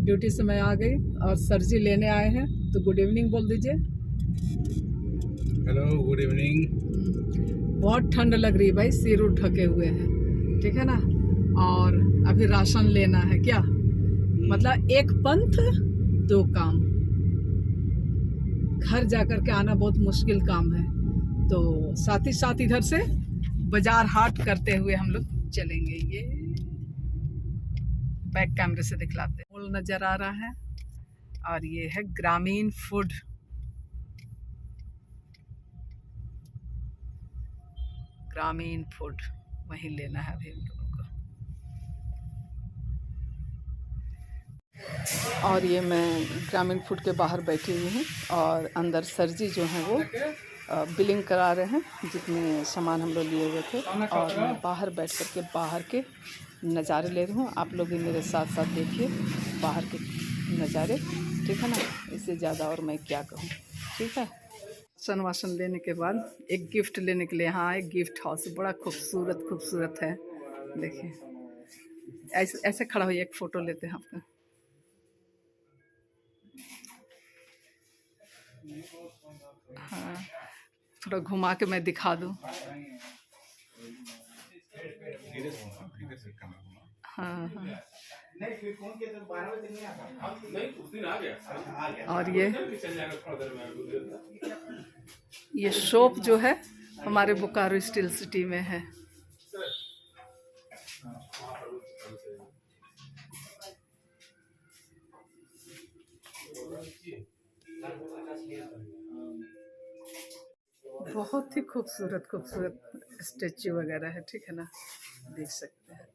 Duty से मैं आ गई और सर जी लेने आए हैं, तो गुड इवनिंग बोल दीजिए। Hello, good evening. बहुत ठंड लग रही है भाई, सिर उठ ढके हुए हैं, ठीक है ना। और अभी राशन लेना है क्या, मतलब एक पंथ दो काम, घर जाकर के आना बहुत मुश्किल काम है। तो साथ ही साथ इधर से बाजार हाट करते हुए हम लोग चलेंगे। ये बैक कैमरे से दिखलाते हैं, मॉल नजर आ रहा है और ये है ग्रामीण फूड। ग्रामीण फूड वहीं लेना है अभी हम लोगों को। और ये मैं ग्रामीण फूड के बाहर बैठी हुई हूँ और अंदर सर जी जो हैं वो बिलिंग करा रहे हैं जितने सामान हम लोग लिए हुए थे, और मैं बाहर बैठ कर के बाहर के नज़ारे ले रही हूँ। आप लोग भी मेरे साथ साथ देखिए बाहर के नज़ारे, ठीक है ना। इससे ज़्यादा और मैं क्या कहूँ, ठीक है। राशन वाशन लेने के बाद एक गिफ्ट लेने के लिए यहाँ आए। गिफ्ट हाउस बड़ा खूबसूरत खूबसूरत है, देखिए। ऐसे ऐसे खड़ा होइए, एक फ़ोटो लेते हैं आपका। हाँ, थोड़ा घुमा के मैं दिखा दूँ। हाँ हाँ। और ये शॉप जो है हमारे बोकारो स्टील सिटी में है। बहुत ही खूबसूरत खूबसूरत स्टेच्यू वगैरह है, ठीक है ना, देख सकते हैं।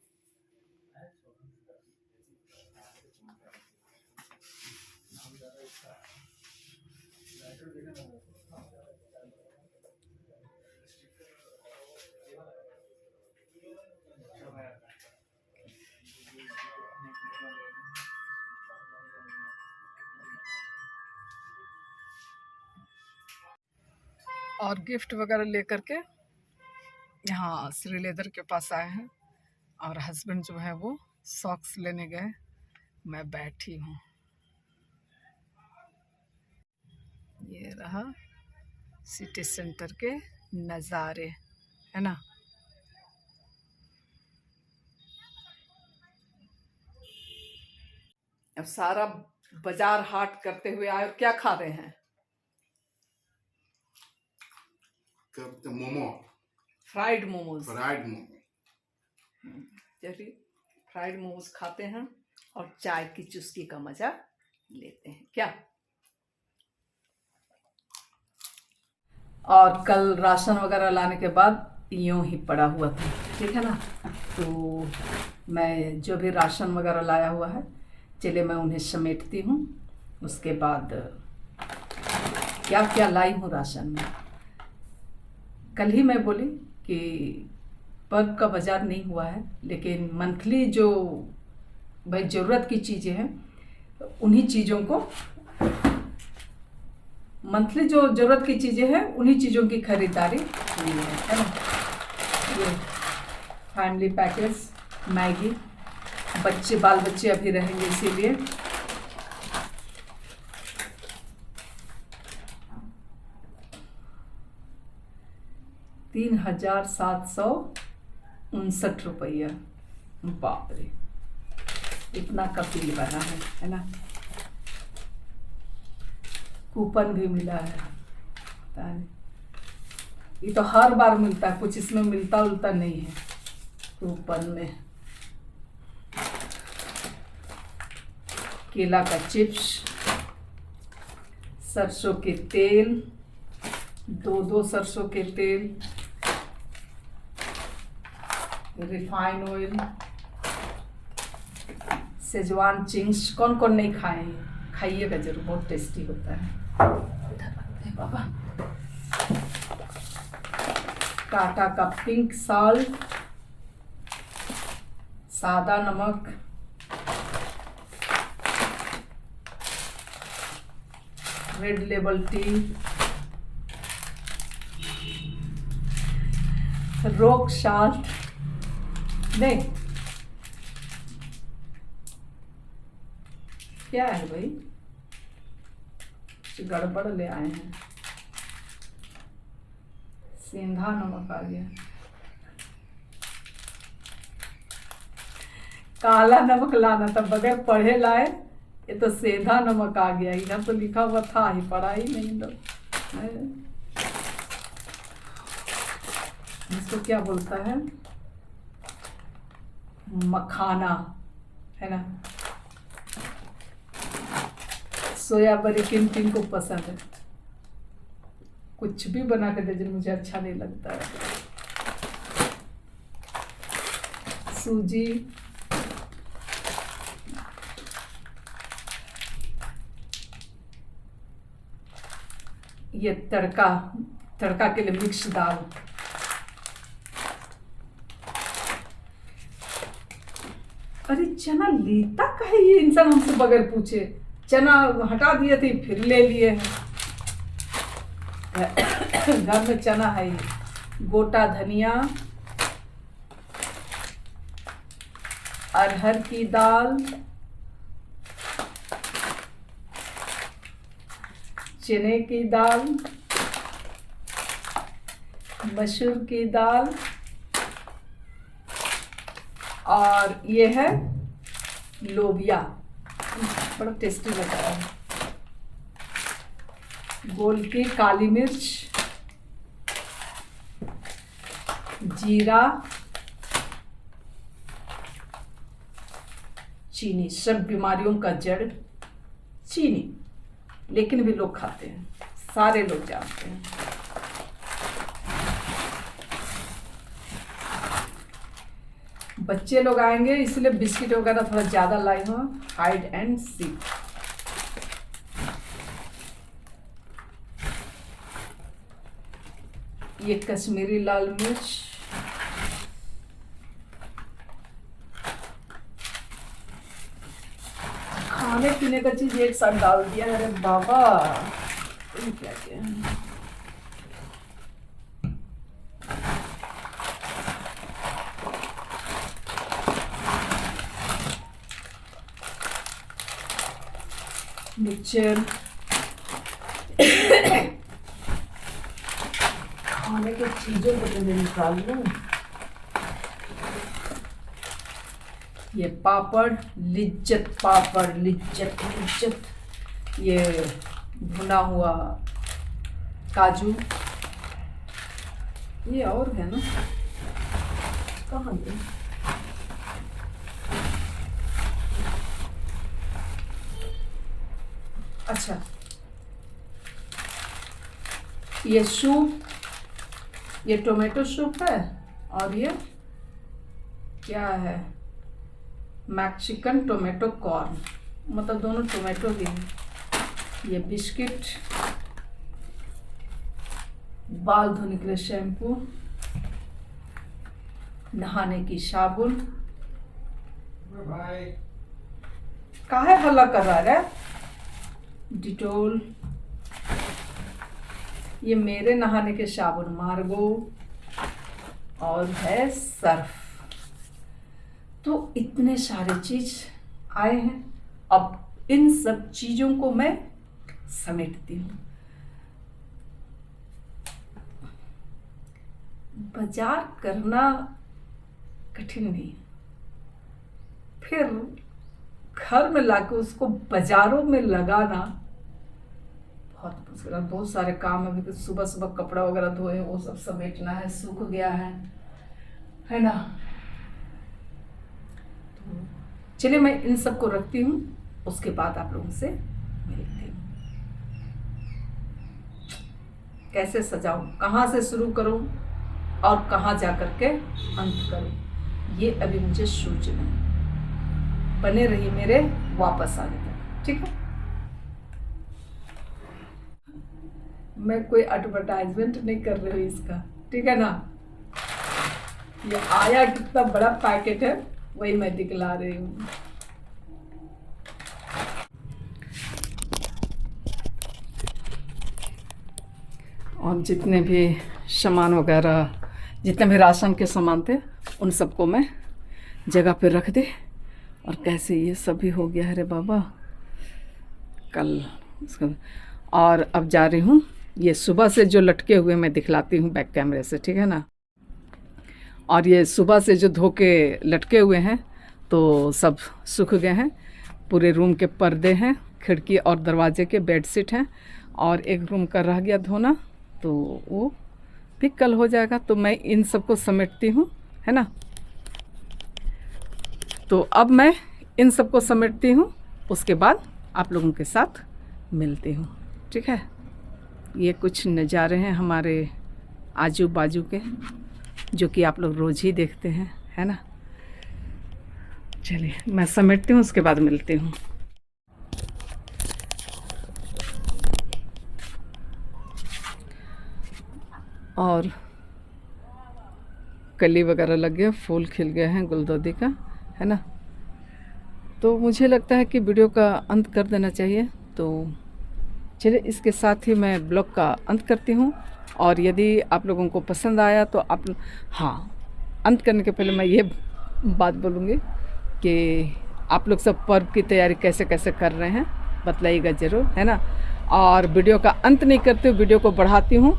और गिफ्ट वगैरह लेकर के यहाँ श्री लेदर के पास आए हैं, और हस्बैंड जो है वो सॉक्स लेने गए। मैं बैठी हूँ, ये रहा सिटी सेंटर के नज़ारे, है ना। अब सारा बाजार हाट करते हुए आए, और क्या खा रहे हैं? मोमो, फ्राइड मोमोज। फ्राइड मोमो। चलिए फ्राइड मोमोज खाते हैं और चाय की चुस्की का मजा लेते हैं क्या। और कल राशन वगैरह लाने के बाद यूं ही पड़ा हुआ था, ठीक है ना। तो मैं जो भी राशन वगैरह लाया हुआ है, चलिए मैं उन्हें समेटती हूँ। उसके बाद क्या क्या लाई हूँ राशन में। कल ही मैं बोली कि पर्व का बाज़ार नहीं हुआ है, लेकिन मंथली जो भाई ज़रूरत की चीज़ें हैं, उन्हीं चीज़ों को, मंथली जो ज़रूरत की चीज़ें हैं उन्हीं चीज़ों की खरीदारी की है ना। ये फैमिली पैकेज मैगी, बाल बच्चे अभी रहेंगे इसीलिए। ₹3,759 बाप रे, इतना का बिल बना है ना। कूपन भी मिला है, पता नहीं, ये तो हर बार मिलता है, कुछ इसमें मिलता उलता नहीं है कूपन में। केला का चिप्स, सरसों के तेल, दो सरसों के तेल, रिफाइन ऑयल, सेजवान चिंग्स। कौन कौन नहीं खाए हैं, खाइएगा जरूर, बहुत टेस्टी होता है। बाबा, टाटा का पिंक सॉल्ट, सादा नमक, red label T, rock salt, नहीं क्या है भाई, कुछ गड़बड़ ले आए हैं। सेंधा नमक आ गया, काला नमक लाना था, बगैर पढ़े लाए। ये तो सेंधा नमक आ गया। इधर तो लिखा हुआ था ही, पढ़ा ही नहीं लोग। इसको क्या बोलता है, मखाना है ना। सोया बड़ी किन किन को पसंद है। कुछ भी बना के दे, मुझे अच्छा नहीं लगता है। सूजी, ये तड़का के लिए मिक्स दाल। अरे चना लेता कहे ये इंसान हमसे बगैर पूछे। चना हटा दिए थे, फिर ले लिए हैं। घर में चना है ही। गोटा धनिया, अरहर की दाल, चने की दाल, मसूर की दाल, और ये है लोबिया। बड़ा टेस्टी लगता है। गोल की काली मिर्च, जीरा, चीनी। सब बीमारियों का जड़ चीनी, लेकिन भी लोग खाते हैं, सारे लोग जानते हैं। बच्चे लोग आएंगे इसलिए बिस्किट वगैरह थोड़ा ज़्यादा लाई हूँ, हाइड एंड सीक। ये कश्मीरी लाल मिर्च, खाने पीने का चीज एक साथ डाल दिया। अरे बाबा, क्या क्या मिक्सचर। खाने की चीजों को तो मैं निकाल लूं। ये पापड़, लिज्जत पापड़, लिज्जत लिज्जत। ये भुना हुआ काजू। ये और है ना, कहाँ गए? अच्छा, ये सूप, ये टोमेटो सूप है। और ये क्या है, मैक्सिकन टोमेटो कॉर्न, मतलब दोनों टोमेटो भी हैं। ये बिस्किट, बाल धोने के लिए शैम्पू, नहाने की साबुन। काहे हल्ला कर रहा है? डिटोल। ये मेरे नहाने के साबुन मार्गो, और है सर्फ। तो इतने सारे चीज आए हैं। अब इन सब चीजों को मैं समेटती हूँ। बाजार करना कठिन नहीं, फिर घर में लाके उसको बाजारों में लगाना बहुत मुश्किल है। बहुत सारे काम अभी तो सुबह सुबह कपड़ा वगैरह धोए, वो सब समेटना है, सूख गया है ना। तो चलिए मैं इन सब को रखती हूँ, उसके बाद आप लोगों से मिलती हूँ। कैसे सजाऊं, कहाँ से शुरू करूं और कहाँ जा करके अंत करूं, ये अभी मुझे सोचना है। बने रही मेरे वापस आने तक, ठीक है। मैं कोई एडवर्टाइजमेंट नहीं कर रही हूँ इसका, ठीक है ना। ये आया कितना बड़ा पैकेट है, वही मैं दिखला रही हूँ। और जितने भी सामान वगैरह, जितने भी राशन के सामान थे, उन सबको मैं जगह पे रख दे। और कैसे ये सब भी हो गया है रे बाबा। कल इसका। और अब जा रही हूँ, ये सुबह से जो लटके हुए मैं दिखलाती हूँ बैक कैमरे से, ठीक है ना। और ये सुबह से जो धो के लटके हुए हैं तो सब सूख गए हैं। पूरे रूम के पर्दे हैं, खिड़की और दरवाजे के बेडशीट हैं, और एक रूम का रह गया धोना, तो वो भी कल हो जाएगा। तो मैं इन सबको समेटती हूँ, है ना। तो अब मैं इन सबको समेटती हूँ, उसके बाद आप लोगों के साथ मिलती हूँ, ठीक है। ये कुछ नज़ारे हैं हमारे आजू बाजू के, जो कि आप लोग रोज़ ही देखते हैं, है ना। चलिए मैं समेटती हूँ, उसके बाद मिलती हूँ। और कली वगैरह लग गया, फूल खिल गए हैं गुलदौदी का, है ना। तो मुझे लगता है कि वीडियो का अंत कर देना चाहिए। तो चलिए इसके साथ ही मैं ब्लॉग का अंत करती हूँ। और यदि आप लोगों को पसंद आया तो आप, हाँ, अंत करने के पहले मैं ये बात बोलूँगी कि आप लोग सब पर्व की तैयारी कैसे कैसे कर रहे हैं, बतलाइएगा ज़रूर, है ना। और वीडियो का अंत नहीं करती हूँ, वीडियो को बढ़ाती हूँ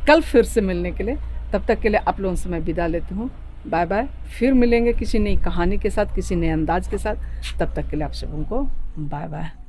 कल फिर से मिलने के लिए। तब तक के लिए आप लोगों से मैं विदा लेती हूँ। Bye bye. फिर मिलेंगे किसी नई कहानी के साथ, किसी नए अंदाज के साथ। तब तक के लिए आप सबों को बाय बाय।